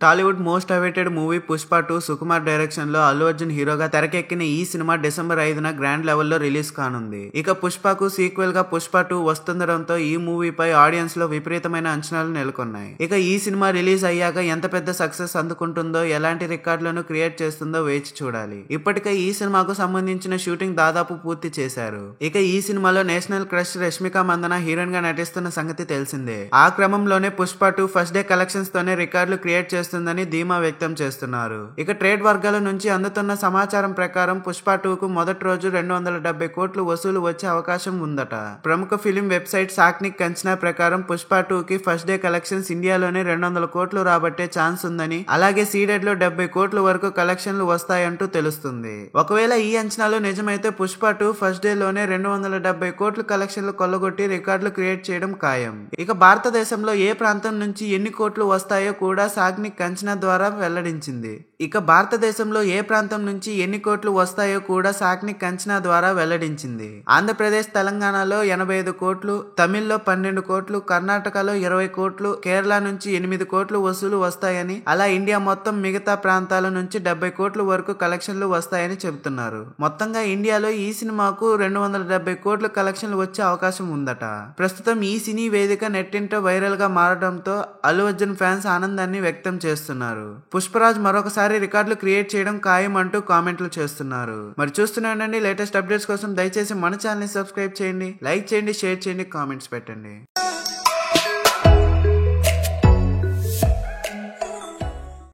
Tollywood most awaited movie Pushpa 2 Sukumar direction లో అల్లు అర్జున్ హీరోగా తెరకెక్కిన ఈ సినిమా డిసెంబర్ 5న గ్రాండ్ లెవెల్లో రిలీజ్ కానుంది. ఇక పుష్పకు సీక్వెల్ గా పుష్ప 2 వస్తుండడంతో ఈ మూవీపై ఆడియన్స్ లో విపరీతమైన అంచనాలు నెలకొన్నాయి. ఇక ఈ సినిమా రిలీజ్ అయ్యాక ఎంత పెద్ద సక్సెస్ అందుకుంటుందో, ఎలాంటి రికార్డులను క్రియేట్ చేస్తుందో వేచి చూడాలి. ఇప్పటికే ఈ సినిమాకు సంబంధించిన షూటింగ్ దాదాపు పూర్తి చేశారు. ఇక ఈ సినిమాలో national crush Rashmika Mandanna heroine గా నటిస్తున్న సంగతి తెలిసిందే. ఆ క్రమంలోనే పుష్ప 2 ఫస్ట్ డే కలెక్షన్స్ తోనే రికార్డులు క్రియేట్ చేస్తుందని ధీమా వ్యక్తం చేస్తున్నారు. ఇక ట్రేడ్ వర్గాల నుంచి అందుతున్న సమాచారం ప్రకారం పుష్ప 2కు మొదటి రోజు 270 కోట్లు వసూలు వచ్చే అవకాశం ఉందట. ప్రముఖ ఫిలిం వెబ్సైట్ సాక్నిక్ అంచనా ప్రకారం పుష్ప 2కి ఫస్ట్ డే కలెక్షన్స్ ఇండియాలోనే 200 కోట్లు రాబట్టే ఛాన్స్ ఉందని, అలాగే సీడెడ్ లో 70 కోట్ల వరకు కలెక్షన్లు వస్తాయంటూ తెలుస్తుంది. ఒకవేళ ఈ అంచనాలు నిజమైతే పుష్ప 2 ఫస్ట్ డే లోనే 270 కోట్ల కలెక్షన్లు కొల్లగొట్టి రికార్డులు క్రియేట్ చేయడం ఖాయం. ఇక భారతదేశంలో ఏ ప్రాంతం నుంచి ఎన్ని కోట్లు వస్తాయో కూడా సాక్నిక్ అంచనా ద్వారా వెల్లడించింది. ఆంధ్రప్రదేశ్, తెలంగాణలో 85 కోట్లు, తమిళ్లో 12 కోట్లు, కర్ణాటకలో 20 కోట్లు, కేరళ నుంచి 8 కోట్లు వసూలు వస్తాయని, అలా ఇండియా మొత్తం మిగతా ప్రాంతాల నుంచి 70 కోట్ల వరకు కలెక్షన్లు వస్తాయని చెబుతున్నారు. మొత్తంగా ఇండియాలో ఈ సినిమాకు 270 కోట్ల కలెక్షన్లు వచ్చే అవకాశం ఉందట. ప్రస్తుతం ఈ సినీ వేదిక నెట్టింట వైరల్ గా మారడంతో అల్లు అర్జున్ ఫ్యాన్స్ ఆనందాన్ని వ్యక్తం చేస్తున్నారు. పుష్పరాజ్ మరొకసారి రికార్డులు క్రియేట్ చేయడం ఖాయం అంటూ కామెంట్లు చేస్తున్నారు. మరి చూస్తూనే ఉండండి. లేటెస్ట్ అప్డేట్స్ కోసం దయచేసి మన ఛానల్ ని సబ్స్క్రైబ్ చేయండి, లైక్ చేయండి, షేర్ చేయండి, కామెంట్స్ పెట్టండి.